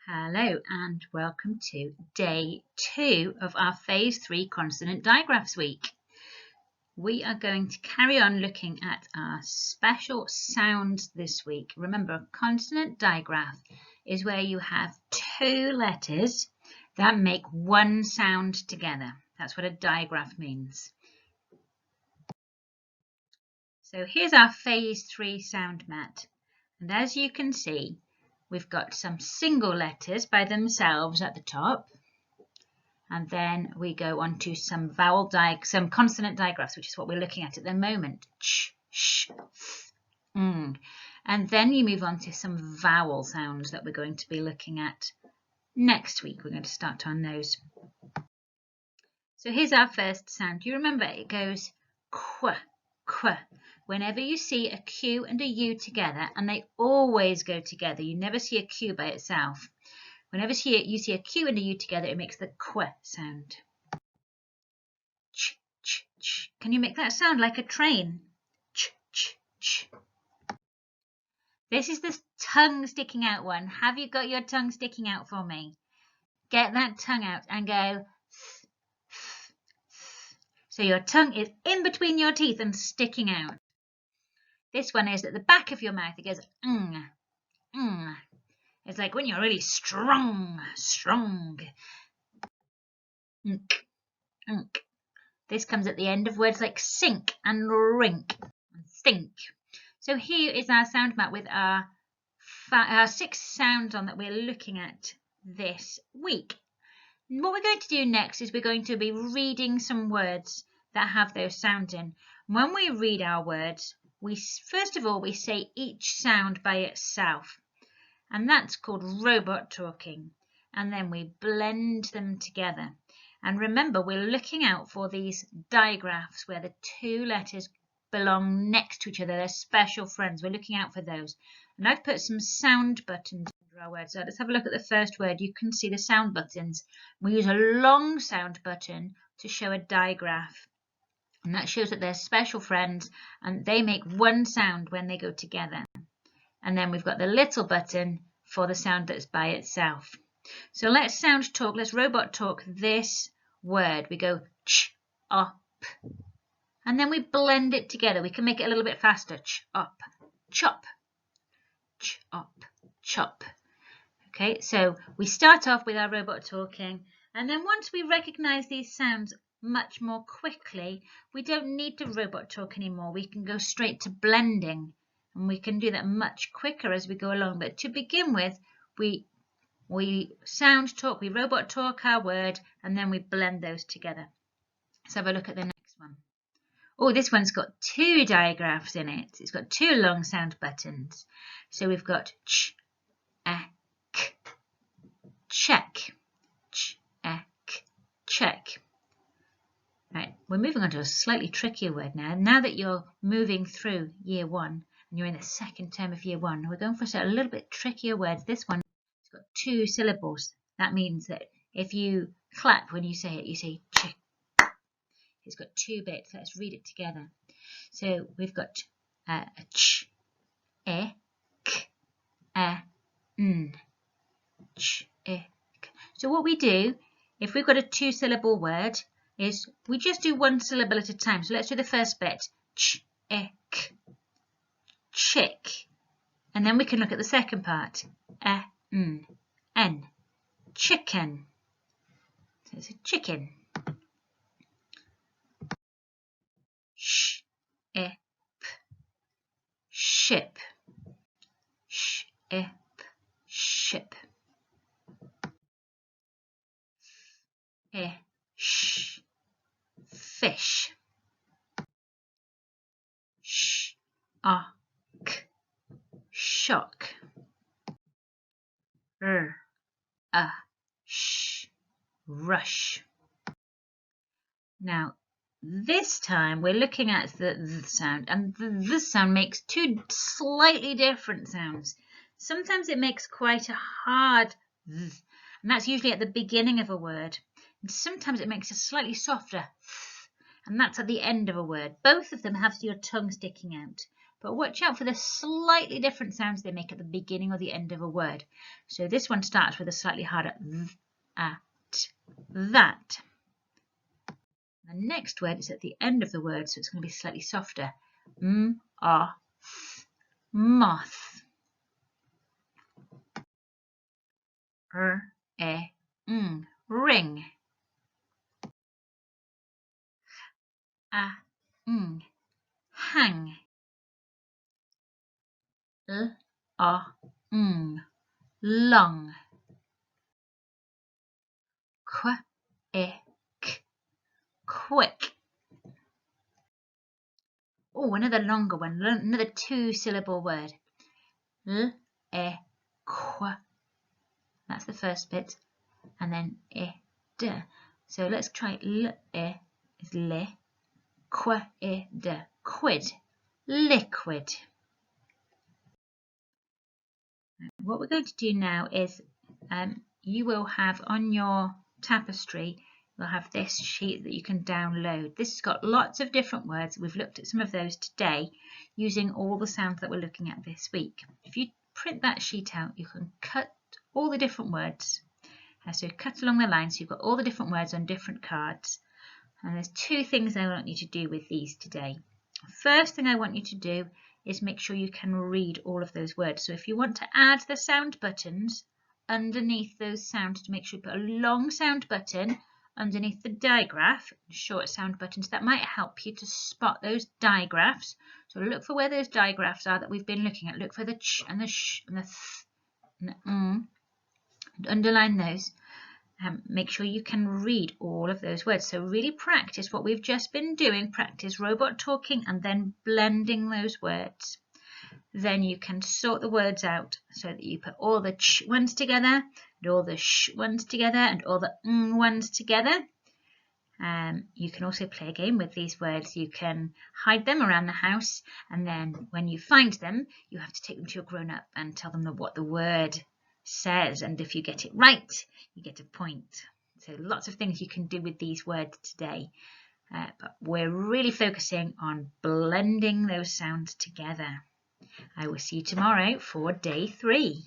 Hello and welcome to day 2 of our phase 3 consonant digraphs week. We are going to carry on looking at our special sounds this week. Remember, a consonant digraph is where you have two letters that make one sound together. That's what a digraph means. So here's our phase 3 sound mat, and as you can see, we've got some single letters by themselves at the top, and then we go on to some consonant digraphs, which is what we're looking at the moment. Ch, sh, th, ng. And then you move on to some vowel sounds that we're going to be looking at next week. We're going to start on those. So here's our first sound. Do you remember? It goes qu, qu. Whenever you see a Q and a U together, and they always go together, you never see a Q by itself. Whenever you see a Q and a U together, it makes the qu sound. Ch, ch, ch. Can you make that sound like a train? Ch, ch, ch. This is the tongue sticking out one. Have you got your tongue sticking out for me? Get that tongue out and go. So your tongue is in between your teeth and sticking out. This one is at the back of your mouth. It goes ng, ng. It's like when you're really strong. Nk, nk. This comes at the end of words like sink and rink and think. So here is our sound mat with our 6 sounds on that we're looking at this week. And what we're going to do next is we're going to be reading some words that have those sounds in. When we read our words, first of all, we say each sound by itself, and that's called robot talking, and then we blend them together. And remember, we're looking out for these digraphs where the two letters belong next to each other. They're special friends. We're looking out for those. And I've put some sound buttons under our words. So let's have a look at the first word. You can see the sound buttons. We use a long sound button to show a digraph. And that shows that they're special friends and they make one sound when they go together. And then we've got the little button for the sound that's by itself. So let's sound talk, let's robot talk this word. We go ch, up. And then we blend it together. We can make it a little bit faster. Ch, up, chop. Ch, up, chop. Okay, so we start off with our robot talking. And then once we recognize these sounds much more quickly, we don't need to robot talk anymore. We can go straight to blending, and we can do that much quicker as we go along. But to begin with, we sound talk, we robot talk our word, and then we blend those together. Let's have a look at the next one. Oh, this one's got 2 digraphs in it. It's got 2 long sound buttons. So we've got ch, ek, check, ch, ek, check. Right, we're moving on to a slightly trickier word now. Now that you're moving through year 1 and you're in the second term of year 1, we're going for a little bit trickier words. This one has got 2 syllables. That means that if you clap when you say it, you say chick. It's got 2 bits. Let's read it together. So we've got a ch, e, k, n, ch, e, k. So what we do, if we've got a 2-syllable word, is we just do 1 syllable at a time. So let's do the first bit, ch, e, k, chick. And then we can look at the second part, n, chicken. So it's a chicken. Sh, e, p, ship. Sh, e, p, ship. F, e, sh, fish. Sh, k, shock. R, sh, rush. Now, this time we're looking at the th sound, and the th sound makes 2 slightly different sounds. Sometimes it makes quite a hard th, and that's usually at the beginning of a word. And sometimes it makes a slightly softer th, and that's at the end of a word. Both of them have your tongue sticking out. but watch out for the slightly different sounds they make at the beginning or the end of a word. So this one starts with a slightly harder that. The next word is at the end of the word, so it's going to be slightly softer. Moth. Ring. Hang. Long. Quick. Oh, another longer one, another 2-syllable word. That's the first bit, and then d. So let's try is le, d, quid, liquid. What we're going to do now is you will have on your tapestry, you'll have this sheet that you can download. This has got lots of different words. We've looked at some of those today using all the sounds that we're looking at this week. If you print that sheet out, you can cut all the different words. So cut along the line, so you've got all the different words on different cards. And there's 2 things I want you to do with these today. First thing I want you to do is make sure you can read all of those words. So if you want to add the sound buttons underneath those sounds, to make sure you put a long sound button underneath the digraph, short sound buttons, that might help you to spot those digraphs. So look for where those digraphs are that we've been looking at. Look for the ch and the sh and the th and the and underline those. Make sure you can read all of those words. So really practice what we've just been doing. Practice robot talking and then blending those words. Then you can sort the words out so that you put all the ch ones together and all the sh ones together and all the ones together. You can also play a game with these words. You can hide them around the house, and then when you find them, you have to take them to your grown-up and tell them what the word says, and if you get it right, you get a point. So lots of things you can do with these words today, but we're really focusing on blending those sounds together. I will see you tomorrow for day 3.